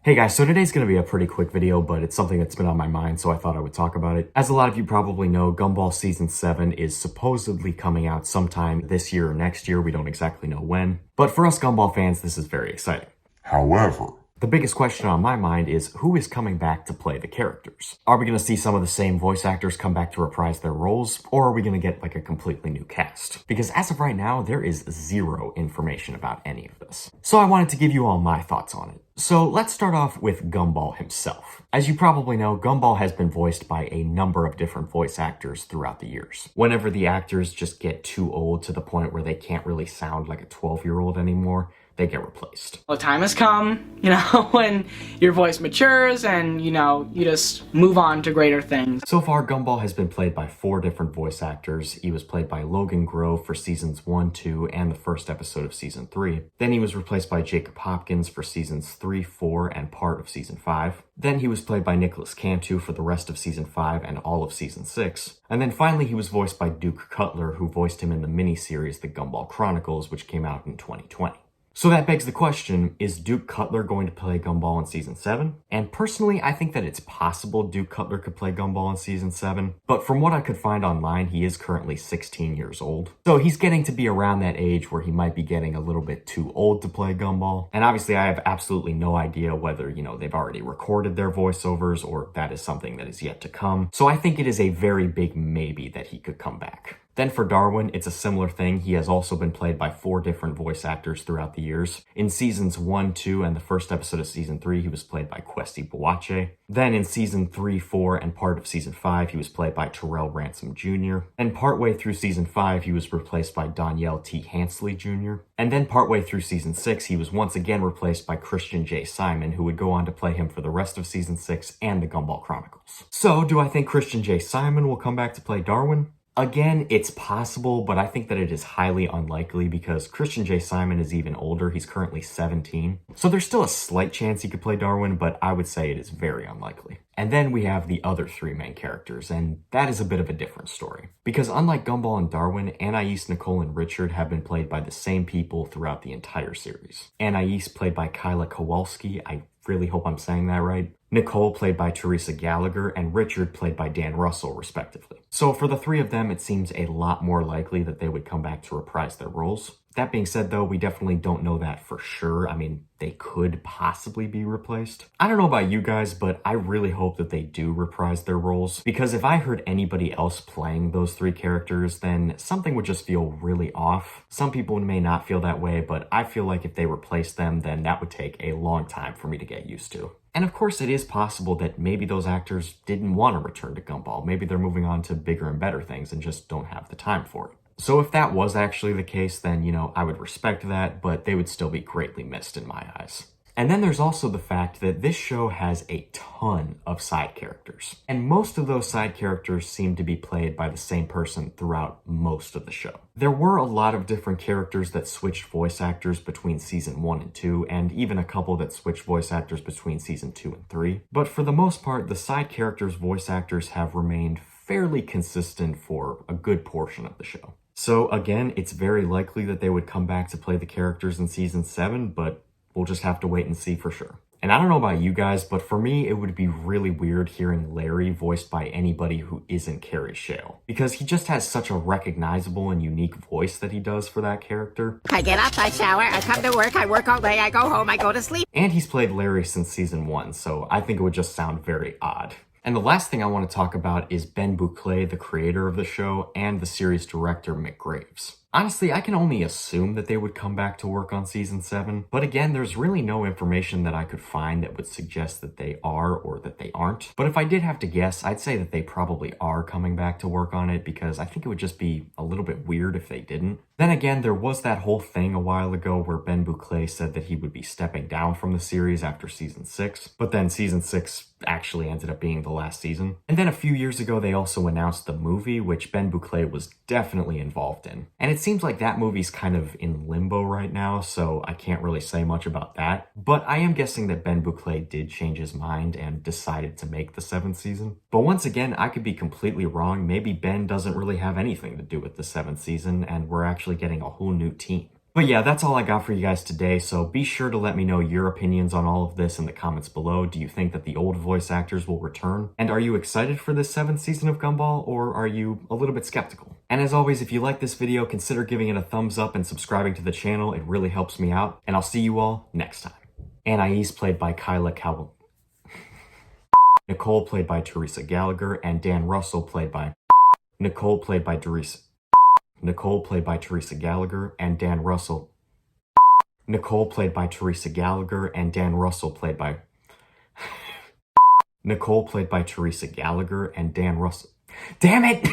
Hey guys, so today's going to be a pretty quick video, but it's something that's been on my mind, so I thought I would talk about it. As a lot of you probably know, Gumball Season 7 is supposedly coming out sometime this year or next year. We don't exactly know when. But for us Gumball fans, this is very exciting. However, the biggest question on my mind is who is coming back to play the characters? Are we going to see some of the same voice actors come back to reprise their roles, or are we going to get like a completely new cast? Because as of right now, there is zero information about any of this. So I wanted to give you all my thoughts on it. So let's start off with Gumball himself. As you probably know, Gumball has been voiced by a number of different voice actors throughout the years. Whenever the actors just get too old to the point where they can't really sound like a 12-year-old anymore, they get replaced. The time has come, when your voice matures and, you just move on to greater things. So far, Gumball has been played by 4 different voice actors. He was played by Logan Grove for seasons 1, 2, and the first episode of season 3. Then he was replaced by Jacob Hopkins for seasons 3, 4, and part of season 5. Then he was played by Nicholas Cantu for the rest of season 5 and all of season 6. And then finally he was voiced by Duke Cutler, who voiced him in the miniseries The Gumball Chronicles, which came out in 2020. So that begs the question, is Duke Cutler going to play Gumball in Season 7? And personally, I think that it's possible Duke Cutler could play Gumball in Season 7, but from what I could find online, he is currently 16 years old. So he's getting to be around that age where he might be getting a little bit too old to play Gumball. And obviously I have absolutely no idea whether, they've already recorded their voiceovers or that is something that is yet to come. So I think it is a very big maybe that he could come back. Then for Darwin, it's a similar thing. He has also been played by 4 different voice actors throughout the years. In seasons 1, 2, and the first episode of season 3, he was played by Kwesi Boache. Then in season 3, 4, and part of season 5, he was played by Terrell Ransom Jr. And partway through season 5, he was replaced by Danielle T. Hansley Jr. And then partway through season 6, he was once again replaced by Christian J. Simon, who would go on to play him for the rest of season 6 and the Gumball Chronicles. So, do I think Christian J. Simon will come back to play Darwin? Again, it's possible, but I think that it is highly unlikely because Christian J. Simon is even older. He's currently 17. So there's still a slight chance he could play Darwin, but I would say it is very unlikely. And then we have the other 3 main characters, and that is a bit of a different story. Because unlike Gumball and Darwin, Anais, Nicole, and Richard have been played by the same people throughout the entire series. Anais played by Kyla Kowalski, I really hope I'm saying that right. Nicole played by Teresa Gallagher, and Richard played by Dan Russell, respectively. So for the 3 of them, it seems a lot more likely that they would come back to reprise their roles. That being said, though, we definitely don't know that for sure. I mean, they could possibly be replaced. I don't know about you guys, but I really hope that they do reprise their roles, because if I heard anybody else playing those 3 characters, then something would just feel really off. Some people may not feel that way, but I feel like if they replace them, then that would take a long time for me to get used to. And of course, it is possible that maybe those actors didn't want to return to Gumball. Maybe they're moving on to bigger and better things and just don't have the time for it. So if that was actually the case, then, I would respect that, but they would still be greatly missed in my eyes. And then there's also the fact that this show has a ton of side characters. And most of those side characters seem to be played by the same person throughout most of the show. There were a lot of different characters that switched voice actors between season 1 and 2, and even a couple that switched voice actors between season 2 and 3. But for the most part, the side characters' voice actors have remained fairly consistent for a good portion of the show. So again, it's very likely that they would come back to play the characters in season 7, but we'll just have to wait and see for sure. And I don't know about you guys, but for me, it would be really weird hearing Larry voiced by anybody who isn't Carrie Shale, because he just has such a recognizable and unique voice that he does for that character. I get up, I shower, I come to work, I work all day, I go home, I go to sleep. And he's played Larry since season 1, so I think it would just sound very odd. And the last thing I want to talk about is Ben Bouclet, the creator of the show, and the series director Mick Graves. Honestly, I can only assume that they would come back to work on season 7, but again, there's really no information that I could find that would suggest that they are or that they aren't. But if I did have to guess, I'd say that they probably are coming back to work on it, because I think it would just be a little bit weird if they didn't. Then again, there was that whole thing a while ago where Ben Bouclet said that he would be stepping down from the series after season 6, but then season 6 actually ended up being the last season. And then a few years ago, they also announced the movie, which Ben Bouclet was definitely involved in. And it seems like that movie's kind of in limbo right now, so I can't really say much about that. But I am guessing that Ben Bouclet did change his mind and decided to make the 7th season. But once again, I could be completely wrong. Maybe Ben doesn't really have anything to do with the 7th season, and we're actually getting a whole new team. But yeah, that's all I got for you guys today, so be sure to let me know your opinions on all of this in the comments below. Do you think that the old voice actors will return? And are you excited for this 7th season of Gumball, or are you a little bit skeptical? And as always, if you like this video, consider giving it a thumbs up and subscribing to the channel. It really helps me out, and I'll see you all next time. Anais played by Kyla Cowell. Nicole played by Teresa Gallagher, and Dan Russell played by Nicole played by Teresa Gallagher, and Dan Russell. Nicole played by Teresa Gallagher, and Dan Russell played by Nicole played by Teresa Gallagher, and Dan Russell. Damn it!